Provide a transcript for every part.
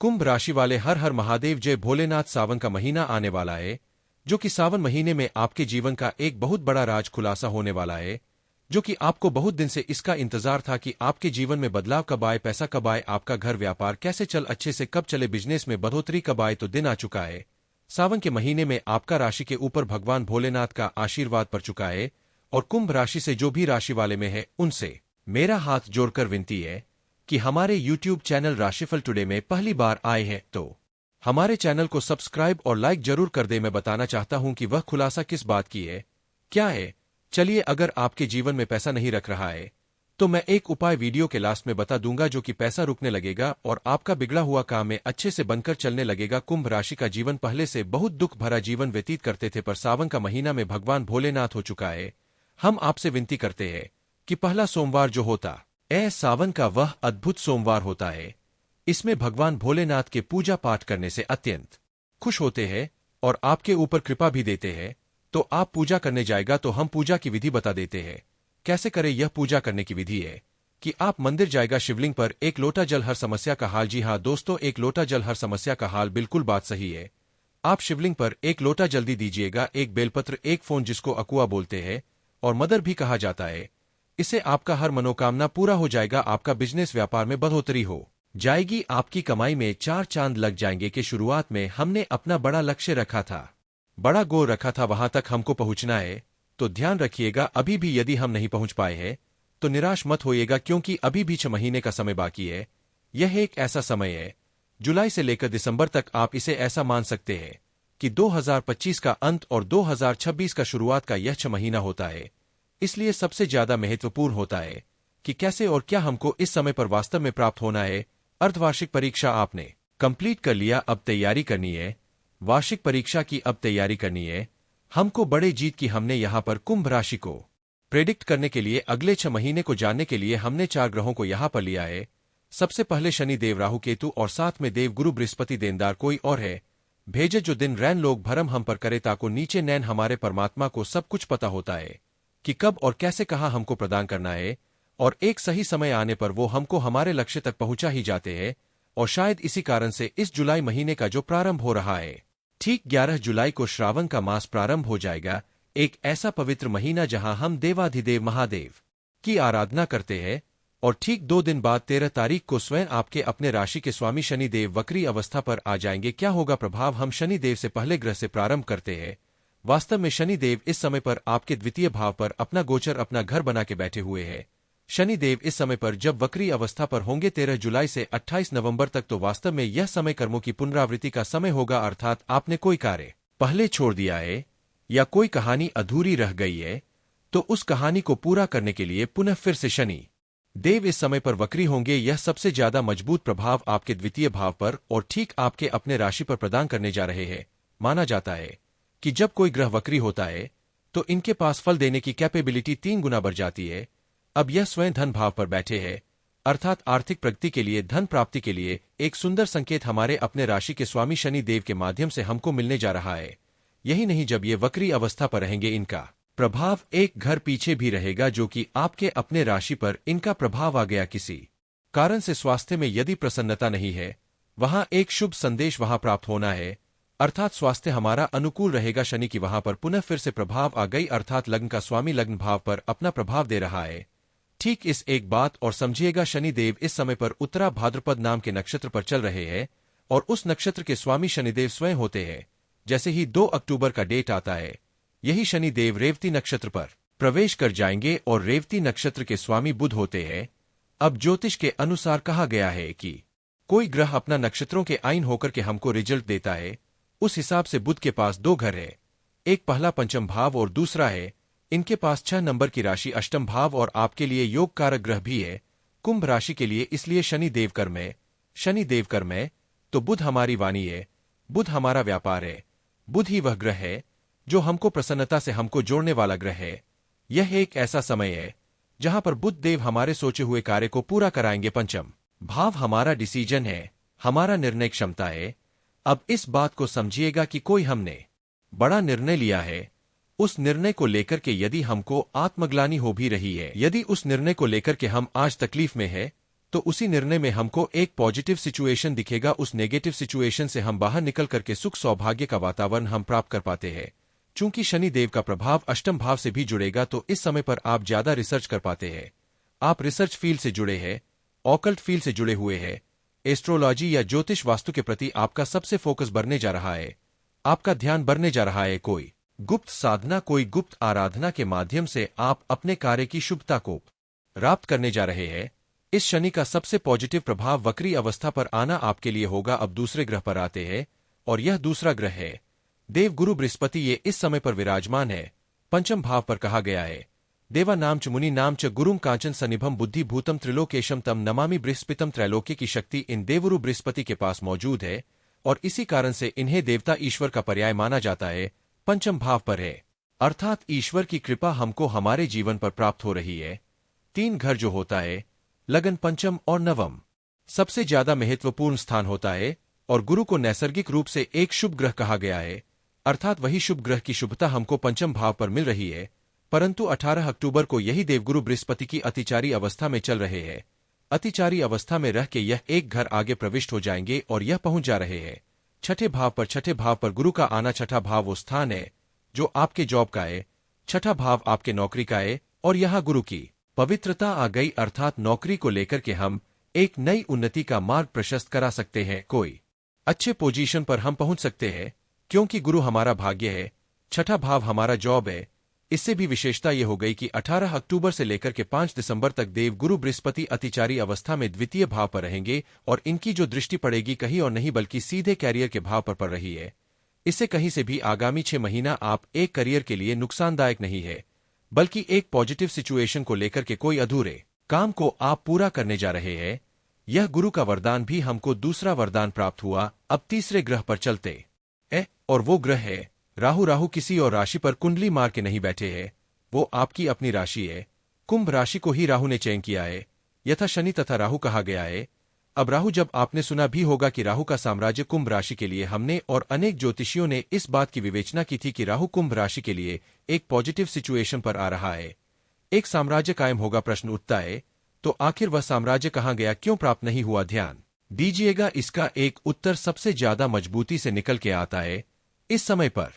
कुंभ राशि वाले हर हर महादेव जय भोलेनाथ। सावन का महीना आने वाला है, जो कि सावन महीने में आपके जीवन का एक बहुत बड़ा राज खुलासा होने वाला है, जो कि आपको बहुत दिन से इसका इंतजार था कि आपके जीवन में बदलाव कब आए, पैसा कब आए, आपका घर व्यापार कैसे चल अच्छे से कब चले, बिजनेस में बढ़ोतरी कब आए। तो दिन आ चुका है। सावन के महीने में आपका राशि के ऊपर भगवान भोलेनाथ का आशीर्वाद पड़ चुका है, और कुंभ राशि से जो भी राशि वाले में है उनसे मेरा हाथ जोड़कर विनती है कि हमारे YouTube चैनल राशिफल टुडे में पहली बार आए हैं तो हमारे चैनल को सब्सक्राइब और लाइक जरूर कर दे। मैं बताना चाहता हूं कि वह खुलासा किस बात की है, क्या है। चलिए, अगर आपके जीवन में पैसा नहीं रख रहा है तो मैं एक उपाय वीडियो के लास्ट में बता दूंगा, जो कि पैसा रुकने लगेगा और आपका बिगड़ा हुआ काम में अच्छे से बनकर चलने लगेगा। कुंभ राशि का जीवन पहले से बहुत दुख भरा जीवन व्यतीत करते थे, पर सावन का महीना में भगवान भोलेनाथ हो चुका है। हम आपसे विनती करते हैं कि पहला सोमवार जो होता सावन का वह अद्भुत सोमवार होता है। इसमें भगवान भोलेनाथ के पूजा पाठ करने से अत्यंत खुश होते हैं और आपके ऊपर कृपा भी देते हैं। तो आप पूजा करने जाएगा तो हम पूजा की विधि बता देते हैं कैसे करें। यह पूजा करने की विधि है कि आप मंदिर जाएगा, शिवलिंग पर एक लोटा जल, हर समस्या का हाल। जी हाँ दोस्तों, एक लोटा जल हर समस्या का हाल, बिल्कुल बात सही है। आप शिवलिंग पर एक लोटा जल्दी दीजिएगा, एक बेलपत्र, एक फोन जिसको अकुआ बोलते हैं और मदर भी कहा जाता है। इससे आपका हर मनोकामना पूरा हो जाएगा, आपका बिजनेस व्यापार में बढ़ोतरी हो जाएगी, आपकी कमाई में चार चांद लग जाएंगे। कि शुरुआत में हमने अपना बड़ा लक्ष्य रखा था, बड़ा गोल रखा था, वहां तक हमको पहुंचना है। तो ध्यान रखिएगा, अभी भी यदि हम नहीं पहुंच पाए हैं तो निराश मत होइएगा, क्योंकि अभी भी 6 महीने का समय बाकी है। यह एक ऐसा समय है, जुलाई से लेकर दिसंबर तक आप इसे ऐसा मान सकते हैं कि 2025 का अंत और 2026 का शुरुआत का यह 6 महीना होता है। इसलिए सबसे ज्यादा महत्वपूर्ण होता है कि कैसे और क्या हमको इस समय पर वास्तव में प्राप्त होना है। अर्धवार्षिक परीक्षा आपने कंप्लीट कर लिया, अब तैयारी करनी है वार्षिक परीक्षा की, अब तैयारी करनी है हमको बड़े जीत की। हमने यहाँ पर कुंभ राशि को प्रेडिक्ट करने के लिए, अगले 6 महीने को जानने के लिए हमने 4 ग्रहों को यहाँ पर लिया है। सबसे पहले शनि देव, राहु केतु और साथ में देव गुरु बृहस्पति। देनदार कोई और है, भेजे जो दिन रैन लोग भरम हम पर करे, ताको नीचे नैन। हमारे परमात्मा को सब कुछ पता होता है कि कब और कैसे कहाँ हमको प्रदान करना है, और एक सही समय आने पर वो हमको हमारे लक्ष्य तक पहुंचा ही जाते हैं। और शायद इसी कारण से इस जुलाई महीने का जो प्रारंभ हो रहा है, ठीक 11 जुलाई को श्रावण का मास प्रारंभ हो जाएगा। एक ऐसा पवित्र महीना जहां हम देवाधिदेव महादेव की आराधना करते हैं। और ठीक 2 दिन बाद 13 तारीख को स्वयं आपके अपने राशि के स्वामी शनि देव वक्री अवस्था पर आ जाएंगे। क्या होगा प्रभाव, हम शनि देव से पहले ग्रह से प्रारंभ करते हैं। वास्तव में शनि देव इस समय पर आपके द्वितीय भाव पर अपना गोचर, अपना घर बना के बैठे हुए हैं। शनि देव इस समय पर जब वक्री अवस्था पर होंगे 13 जुलाई से 28 नवंबर तक, तो वास्तव में यह समय कर्मों की पुनरावृत्ति का समय होगा। अर्थात आपने कोई कार्य पहले छोड़ दिया है या कोई कहानी अधूरी रह गई है, तो उस कहानी को पूरा करने के लिए पुनः फिर से शनि देव इस समय पर वक्री होंगे। यह सबसे ज्यादा मजबूत प्रभाव आपके द्वितीय भाव पर और ठीक आपके अपने राशि पर प्रदान करने जा रहे हैं। माना जाता है कि जब कोई ग्रह वक्री होता है तो इनके पास फल देने की कैपेबिलिटी 3 गुना बढ़ जाती है। अब यह स्वयं धन भाव पर बैठे हैं, अर्थात आर्थिक प्रगति के लिए, धन प्राप्ति के लिए एक सुंदर संकेत हमारे अपने राशि के स्वामी शनि देव के माध्यम से हमको मिलने जा रहा है। यही नहीं, जब ये वक्री अवस्था पर रहेंगे इनका प्रभाव एक घर पीछे भी रहेगा, जो कि आपके अपने राशि पर इनका प्रभाव आ गया। किसी कारण से स्वास्थ्य में यदि प्रसन्नता नहीं है, वहां एक शुभ संदेश वहां प्राप्त होना है, अर्थात स्वास्थ्य हमारा अनुकूल रहेगा। शनि की वहां पर पुनः फिर से प्रभाव आ गई, अर्थात लग्न का स्वामी लग्न भाव पर अपना प्रभाव दे रहा है। ठीक इस एक बात और समझिएगा, शनि देव इस समय पर उत्तरा भाद्रपद नाम के नक्षत्र पर चल रहे हैं और उस नक्षत्र के स्वामी शनिदेव स्वयं होते हैं। जैसे ही 2 अक्टूबर का डेट आता है, यही शनि देव रेवती नक्षत्र पर प्रवेश कर जाएंगे और रेवती नक्षत्र के स्वामी बुध होते हैं। अब ज्योतिष के अनुसार कहा गया है कि कोई ग्रह अपना नक्षत्रों के आइन होकर के हमको रिजल्ट देता है। उस हिसाब से बुध के पास 2 घर है, एक पहला पंचम भाव और दूसरा है इनके पास 6 नंबर की राशि अष्टम भाव, और आपके लिए योग कारक ग्रह भी है कुंभ राशि के लिए। इसलिए शनि देव कर्म है, शनि देव कर्म है तो बुध हमारी वाणी है, बुध हमारा व्यापार है। बुध ही वह ग्रह है जो हमको प्रसन्नता से हमको जोड़ने वाला ग्रह है। यह एक ऐसा समय है जहां पर बुध देव हमारे सोचे हुए कार्य को पूरा कराएंगे। पंचम भाव हमारा डिसीजन है, हमारा निर्णय क्षमता है। अब इस बात को समझिएगा कि कोई हमने बड़ा निर्णय लिया है, उस निर्णय को लेकर के यदि हमको आत्मग्लानि हो भी रही है, यदि उस निर्णय को लेकर के हम आज तकलीफ में है, तो उसी निर्णय में हमको एक पॉजिटिव सिचुएशन दिखेगा। उस नेगेटिव सिचुएशन से हम बाहर निकल करके सुख सौभाग्य का वातावरण हम प्राप्त कर पाते हैं। चूंकि शनि देव का प्रभाव अष्टम भाव से भी जुड़ेगा, तो इस समय पर आप ज्यादा रिसर्च कर पाते हैं। आप रिसर्च फील्ड से जुड़े हैं, ऑकल्ट फील्ड से जुड़े हुए हैं, एस्ट्रोलॉजी या ज्योतिष वास्तु के प्रति आपका सबसे फोकस बढ़ने जा रहा है, आपका ध्यान बढ़ने जा रहा है। कोई गुप्त साधना, कोई गुप्त आराधना के माध्यम से आप अपने कार्य की शुभता को प्राप्त करने जा रहे हैं। इस शनि का सबसे पॉजिटिव प्रभाव वक्री अवस्था पर आना आपके लिए होगा। अब दूसरे ग्रह पर आते हैं, और यह दूसरा ग्रह है देव गुरु बृहस्पति। ये इस समय पर विराजमान है पंचम भाव पर। कहा गया है देवा नाम च मुनि नाम च गुरुम कांचन सनिभम बुद्धि भूतम त्रिलोकेशम तम नमामि बृहस्पतिम। त्रैलोक्य की शक्ति इन देवगुरु बृहस्पति के पास मौजूद है, और इसी कारण से इन्हें देवता ईश्वर का पर्याय माना जाता है। पंचम भाव पर है, अर्थात ईश्वर की कृपा हमको हमारे जीवन पर प्राप्त हो रही है। तीन घर जो होता है लगन, पंचम और नवम, सबसे ज्यादा महत्वपूर्ण स्थान होता है, और गुरु को नैसर्गिक रूप से एक शुभ ग्रह कहा गया है, अर्थात वही शुभ ग्रह की शुभता हमको पंचम भाव पर मिल रही है। परंतु 18 अक्टूबर को यही देवगुरु बृहस्पति की अतिचारी अवस्था में चल रहे हैं। अतिचारी अवस्था में रह के यह एक घर आगे प्रविष्ट हो जाएंगे, और यह पहुंच जा रहे हैं छठे भाव पर। छठे भाव पर गुरु का आना, छठा भाव वो स्थान है जो आपके जॉब का है, छठा भाव आपके नौकरी का है, और यहां गुरु की पवित्रता आ गई, अर्थात नौकरी को लेकर के हम एक नई उन्नति का मार्ग प्रशस्त करा सकते हैं। कोई अच्छे पोजीशन पर हम पहुंच सकते हैं, क्योंकि गुरु हमारा भाग्य है, छठा भाव हमारा जॉब है। इससे भी विशेषता यह हो गई कि 18 अक्टूबर से लेकर के 5 दिसंबर तक देव गुरु बृहस्पति अतिचारी अवस्था में द्वितीय भाव पर रहेंगे, और इनकी जो दृष्टि पड़ेगी कहीं और नहीं बल्कि सीधे कैरियर के भाव पर पड़ रही है। इससे कहीं से भी आगामी 6 महीना आप एक करियर के लिए नुकसानदायक नहीं है, बल्कि एक पॉजिटिव सिचुएशन को लेकर के कोई अधूरे काम को आप पूरा करने जा रहे हैं। यह गुरु का वरदान भी हमको दूसरा वरदान प्राप्त हुआ। अब तीसरे ग्रह पर चलते हैं, और वो ग्रह है राहु। राहु किसी और राशि पर कुंडली मार के नहीं बैठे हैं, वो आपकी अपनी राशि है। कुंभ राशि को ही राहु ने चयन किया है, यथा शनि तथा राहु कहा गया है। अब राहु, जब आपने सुना भी होगा कि राहु का साम्राज्य कुंभ राशि के लिए, हमने और अनेक ज्योतिषियों ने इस बात की विवेचना की थी कि राहु कुंभ राशि के लिए एक पॉजिटिव सिचुएशन पर आ रहा है, एक साम्राज्य कायम होगा। प्रश्न उठता है, तो आखिर वह साम्राज्य कहाँ गया, क्यों प्राप्त नहीं हुआ? ध्यान दीजिएगा, इसका एक उत्तर सबसे ज्यादा मजबूती से निकल के आता है इस समय पर।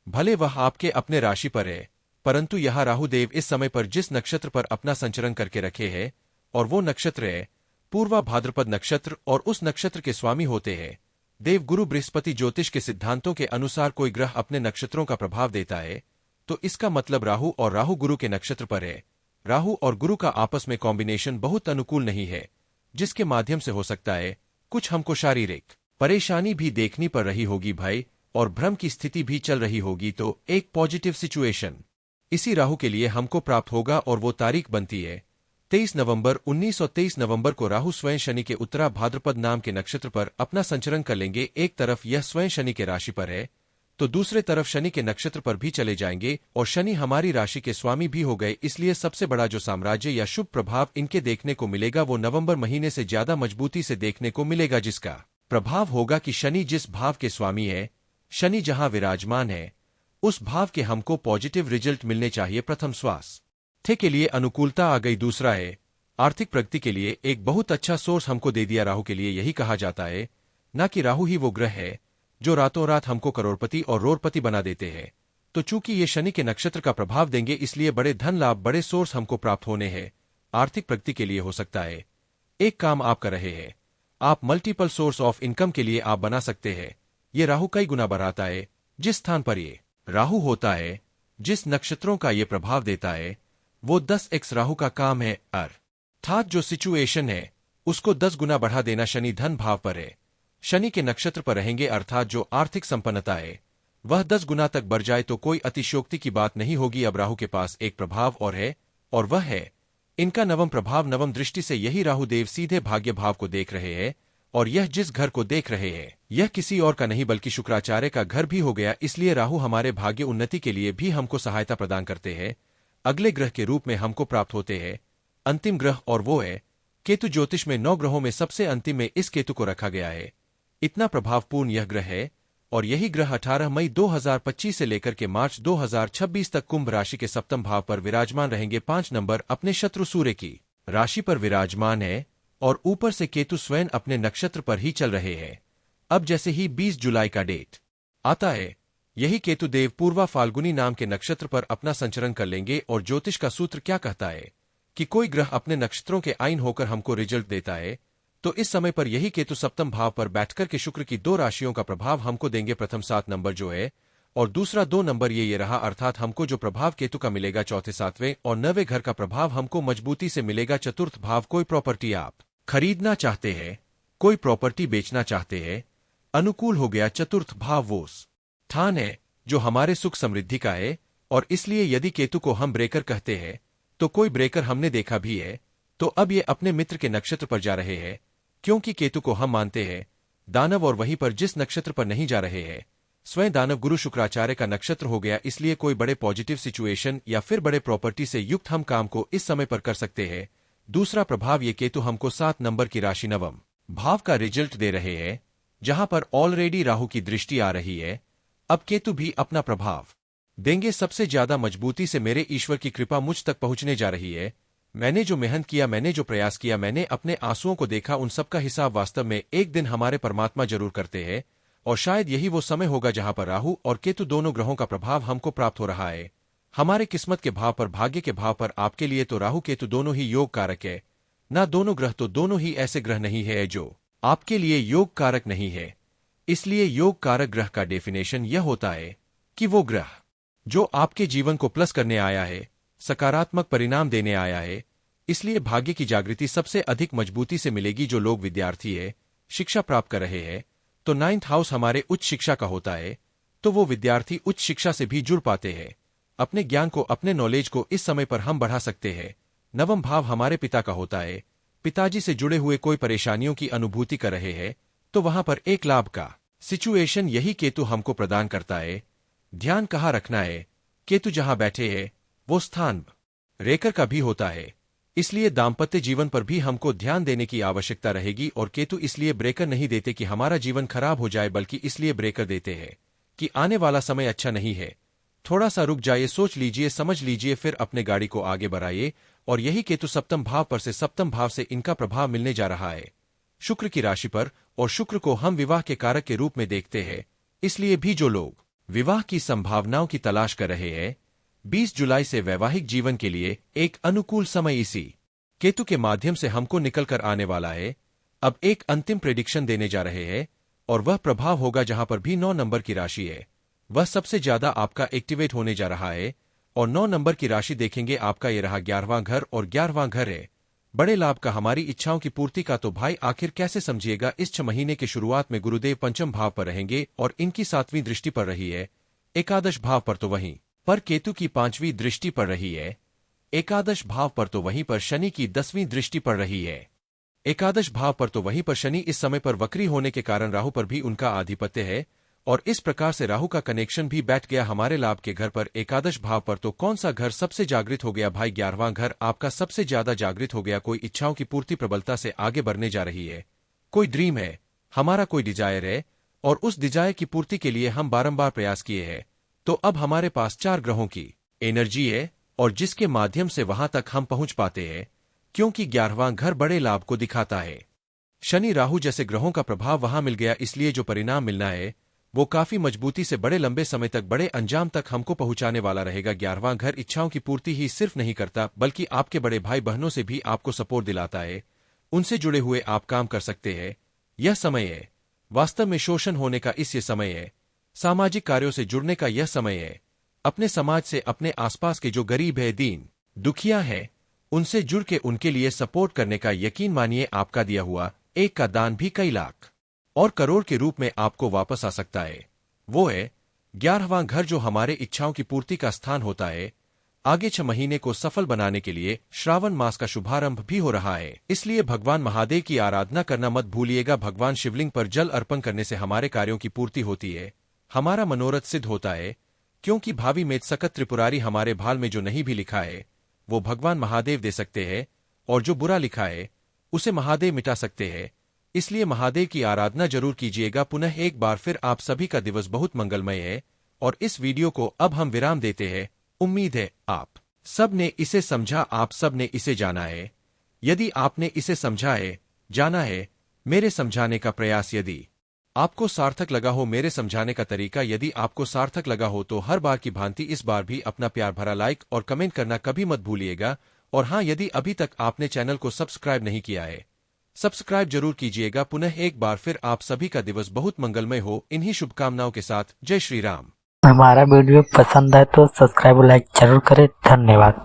भले वह आपके अपने राशि पर है, परंतु यह राहुदेव इस समय पर जिस नक्षत्र पर अपना संचरण करके रखे हैं, और वो नक्षत्र है पूर्वा भाद्रपद नक्षत्र, और उस नक्षत्र के स्वामी होते हैं देव गुरु बृहस्पति। ज्योतिष के सिद्धांतों के अनुसार कोई ग्रह अपने नक्षत्रों का प्रभाव देता है, तो इसका मतलब राहु और राहु गुरु के नक्षत्र पर है। राहु और गुरु का आपस में कॉम्बिनेशन बहुत अनुकूल नहीं है, जिसके माध्यम से हो सकता है कुछ हमको शारीरिक परेशानी भी देखनी पड़ रही होगी भाई, और भ्रम की स्थिति भी चल रही होगी। तो एक पॉजिटिव सिचुएशन इसी राहु के लिए हमको प्राप्त होगा, और वो तारीख बनती है 23 नवंबर। 1923 नवंबर को राहु स्वयं शनि के उत्तरा भाद्रपद नाम के नक्षत्र पर अपना संचरण कर लेंगे। एक तरफ यह स्वयं शनि के राशि पर है, तो दूसरे तरफ शनि के नक्षत्र पर भी चले जाएंगे, और शनि हमारी राशि के स्वामी भी हो गए। इसलिए सबसे बड़ा जो साम्राज्य या शुभ प्रभाव इनके देखने को मिलेगा, वो नवंबर महीने से ज्यादा मजबूती से देखने को मिलेगा, जिसका प्रभाव होगा कि शनि जिस भाव के स्वामी है, शनि जहां विराजमान है, उस भाव के हमको पॉजिटिव रिजल्ट मिलने चाहिए। प्रथम स्वास्थ्य के लिए अनुकूलता आ गई, दूसरा है आर्थिक प्रगति के लिए एक बहुत अच्छा सोर्स हमको दे दिया। राहु के लिए यही कहा जाता है ना कि राहु ही वो ग्रह है जो रातों रात हमको करोड़पति और रोड़पति बना देते हैं। तो चूंकि ये शनि के नक्षत्र का प्रभाव देंगे, इसलिए बड़े धन लाभ, बड़े सोर्स हमको प्राप्त होने हैं। आर्थिक प्रगति के लिए हो सकता है एक काम आप कर रहे हैं, आप मल्टीपल सोर्स ऑफ इनकम के लिए आप बना सकते हैं। ये राहु कई गुना बढ़ाता है। जिस स्थान पर ये राहु होता है, जिस नक्षत्रों का ये प्रभाव देता है, वो 10x राहु का काम है। अर्थात जो सिचुएशन है उसको 10 गुना बढ़ा देना। शनि धन भाव पर है, शनि के नक्षत्र पर रहेंगे, अर्थात जो आर्थिक संपन्नता है वह 10 गुना तक बढ़ जाए तो कोई अतिशयोक्ति की बात नहीं होगी। अब राहु के पास एक प्रभाव और है, और वह है इनका नवम प्रभाव। नवम दृष्टि से यही राहुदेव सीधे भाग्य भाव को देख रहे हैं, और यह जिस घर को देख रहे हैं यह किसी और का नहीं बल्कि शुक्राचार्य का घर भी हो गया। इसलिए राहु हमारे भाग्य उन्नति के लिए भी हमको सहायता प्रदान करते हैं। अगले ग्रह के रूप में हमको प्राप्त होते हैं अंतिम ग्रह, और वो है केतु। ज्योतिष में 9 ग्रहों में सबसे अंतिम में इस केतु को रखा गया है। इतना प्रभावपूर्ण यह ग्रह है, और यही ग्रह 18 मई 2025 से लेकर के मार्च 2026 तक कुंभ राशि के सप्तम भाव पर विराजमान रहेंगे। 5 नंबर अपने शत्रु सूर्य की राशि पर विराजमान है, और ऊपर से केतु स्वयं अपने नक्षत्र पर ही चल रहे हैं। अब जैसे ही 20 जुलाई का डेट आता है, यही केतु देव पूर्वा फाल्गुनी नाम के नक्षत्र पर अपना संचरण कर लेंगे। और ज्योतिष का सूत्र क्या कहता है कि कोई ग्रह अपने नक्षत्रों के आइन होकर हमको रिजल्ट देता है, तो इस समय पर यही केतु सप्तम भाव पर बैठकर के शुक्र की 2 राशियों का प्रभाव हमको देंगे। प्रथम 7 नंबर जो है और दूसरा 2 नंबर ये रहा, अर्थात हमको जो प्रभाव केतु का मिलेगा चौथे 7वें और 9वें घर का प्रभाव हमको मजबूती से मिलेगा। चतुर्थ भाव, कोई प्रॉपर्टी आप खरीदना चाहते हैं, कोई प्रॉपर्टी बेचना चाहते हैं, अनुकूल हो गया। चतुर्थ भाव वो स्थान है जो हमारे सुख समृद्धि का है, और इसलिए यदि केतु को हम ब्रेकर कहते हैं तो कोई ब्रेकर हमने देखा भी है, तो अब ये अपने मित्र के नक्षत्र पर जा रहे हैं, क्योंकि केतु को हम मानते हैं दानव, और वहीं पर जिस नक्षत्र पर नहीं जा रहे हैं स्वयं दानव गुरु शुक्राचार्य का नक्षत्र हो गया। इसलिए कोई बड़े पॉजिटिव सिचुएशन या फिर बड़े प्रॉपर्टी से युक्त हम काम को इस समय पर कर सकते हैं। दूसरा प्रभाव, ये केतु हमको 7 नंबर की राशि नवम भाव का रिजल्ट दे रहे हैं, जहां पर ऑलरेडी राहु की दृष्टि आ रही है। अब केतु भी अपना प्रभाव देंगे। सबसे ज्यादा मजबूती से मेरे ईश्वर की कृपा मुझ तक पहुंचने जा रही है। मैंने जो मेहनत किया, मैंने जो प्रयास किया, मैंने अपने आंसुओं को देखा, उन सब का हिसाब वास्तव में एक दिन हमारे परमात्मा जरूर करते हैं। और शायद यही वो समय होगा जहां पर राहु और केतु दोनों ग्रहों का प्रभाव हमको प्राप्त हो रहा है। हमारे किस्मत के भाव पर, भाग्य के भाव पर। आपके लिए तो राहु केतु दोनों ही योग कारक है ना, दोनों ग्रह तो दोनों ही ऐसे ग्रह नहीं है जो आपके लिए योग कारक नहीं है। इसलिए योग कारक ग्रह का डेफिनेशन यह होता है कि वो ग्रह जो आपके जीवन को प्लस करने आया है, सकारात्मक परिणाम देने आया है। इसलिए भाग्य की जागृति सबसे अधिक मजबूती से मिलेगी। जो लोग विद्यार्थी है, शिक्षा प्राप्त कर रहे हैं, तो 9th हाउस हमारे उच्च शिक्षा का होता है, तो वो विद्यार्थी उच्च शिक्षा से भी जुड़ पाते हैं। अपने ज्ञान को, अपने नॉलेज को इस समय पर हम बढ़ा सकते हैं। नवम भाव हमारे पिता का होता है। पिताजी से जुड़े हुए कोई परेशानियों की अनुभूति कर रहे हैं, तो वहां पर एक लाभ का सिचुएशन यही केतु हमको प्रदान करता है। ध्यान कहाँ रखना है, केतु जहां बैठे है वो स्थान रेकर का भी होता है। इसलिए दाम्पत्य जीवन पर भी हमको ध्यान देने की आवश्यकता रहेगी। और केतु इसलिए ब्रेकर नहीं देते कि हमारा जीवन खराब हो जाए, बल्कि इसलिए ब्रेकर देते हैं कि आने वाला समय अच्छा नहीं है, थोड़ा सा रुक जाइए, सोच लीजिए, समझ लीजिए, फिर अपने गाड़ी को आगे बढ़ाइए। और यही केतु सप्तम भाव पर से, सप्तम भाव से इनका प्रभाव मिलने जा रहा है शुक्र की राशि पर। और शुक्र को हम विवाह के कारक के रूप में देखते हैं। इसलिए भी जो लोग विवाह की संभावनाओं की तलाश कर रहे हैं, 20 जुलाई से वैवाहिक जीवन के लिए एक अनुकूल समय इसी केतु के माध्यम से हमको निकल कर आने वाला है। अब एक अंतिम प्रेडिक्शन देने जा रहे हैं, और वह प्रभाव होगा जहां पर भी 9 नंबर की राशि है, वह सबसे ज्यादा आपका एक्टिवेट होने जा रहा है। और 9 नंबर की राशि देखेंगे, आपका ये रहा 11वां घर, और 11वां घर है बड़े लाभ का, हमारी इच्छाओं की पूर्ति का। तो भाई आखिर कैसे समझिएगा, इस 6 महीने के शुरुआत में गुरुदेव पंचम भाव पर रहेंगे और इनकी 7वीं दृष्टि पर रही है। एकादश भाव पर तो वहीं पर केतु की 5वीं दृष्टि पड़ रही है। एकादश भाव पर तो वहीं पर शनि की 10वीं दृष्टि पड़ रही है। एकादश भाव पर तो वहीं पर शनि इस समय पर वक्री होने के कारण राहु पर भी उनका आधिपत्य है, और इस प्रकार से राहु का कनेक्शन भी बैठ गया हमारे लाभ के घर पर। एकादश भाव पर तो कौन सा घर सबसे जागृत हो गया भाई, 11वां घर आपका सबसे ज्यादा जागृत हो गया। कोई इच्छाओं की पूर्ति प्रबलता से आगे बढ़ने जा रही है, कोई ड्रीम है हमारा, कोई डिजायर है, और उस डिजायर की पूर्ति के लिए हम बारंबार प्रयास किए हैं। तो अब हमारे पास 4 ग्रहों की एनर्जी है, और जिसके माध्यम से वहां तक हम पहुंच पाते हैं, क्योंकि 11वां घर बड़े लाभ को दिखाता है। शनि राहु जैसे ग्रहों का प्रभाव वहां मिल गया, इसलिए जो परिणाम मिलना है वो काफी मजबूती से बड़े लंबे समय तक, बड़े अंजाम तक हमको पहुंचाने वाला रहेगा। 11वां घर इच्छाओं की पूर्ति ही सिर्फ नहीं करता, बल्कि आपके बड़े भाई बहनों से भी आपको सपोर्ट दिलाता है, उनसे जुड़े हुए आप काम कर सकते हैं। यह समय है वास्तव में शोषण होने का, इस ये समय है सामाजिक कार्यों से जुड़ने का, यह समय है अपने समाज से, अपने आसपास के जो गरीब है, दीन दुखिया है, उनसे जुड़ के उनके लिए सपोर्ट करने का। यकीन मानिए, आपका दिया हुआ एक का दान भी कई लाख और करोड़ के रूप में आपको वापस आ सकता है। वो है 11वां घर जो हमारे इच्छाओं की पूर्ति का स्थान होता है। आगे 6 महीने को सफल बनाने के लिए श्रावण मास का शुभारंभ भी हो रहा है, इसलिए भगवान महादेव की आराधना करना मत भूलिएगा। भगवान शिवलिंग पर जल अर्पण करने से हमारे कार्यों की पूर्ति होती है, हमारा मनोरथ सिद्ध होता है। क्योंकि भावी में सकत त्रिपुरारी हमारे भाल में जो नहीं भी लिखा है वो भगवान महादेव दे सकते हैं, और जो बुरा लिखा है उसे महादेव मिटा सकते हैं। इसलिए महादेव की आराधना जरूर कीजिएगा। पुनः एक बार फिर आप सभी का दिवस बहुत मंगलमय है, और इस वीडियो को अब हम विराम देते हैं। उम्मीद है आप सब ने इसे समझा, आप सब ने इसे जाना है। यदि आपने इसे समझा है जाना है मेरे समझाने का प्रयास। यदि आपको सार्थक लगा हो मेरे समझाने का तरीका, यदि आपको सार्थक लगा हो तो हर बार की भांति इस बार भी अपना प्यार भरा लाइक और कमेंट करना कभी मत भूलिएगा। और हाँ, यदि अभी तक आपने चैनल को सब्सक्राइब नहीं किया है, सब्सक्राइब जरूर कीजिएगा। पुनः एक बार फिर आप सभी का दिवस बहुत मंगलमय हो, इन्हीं शुभकामनाओं के साथ। जय श्री राम। हमारा वीडियो पसंद है तो सब्सक्राइब और लाइक जरूर करें। धन्यवाद।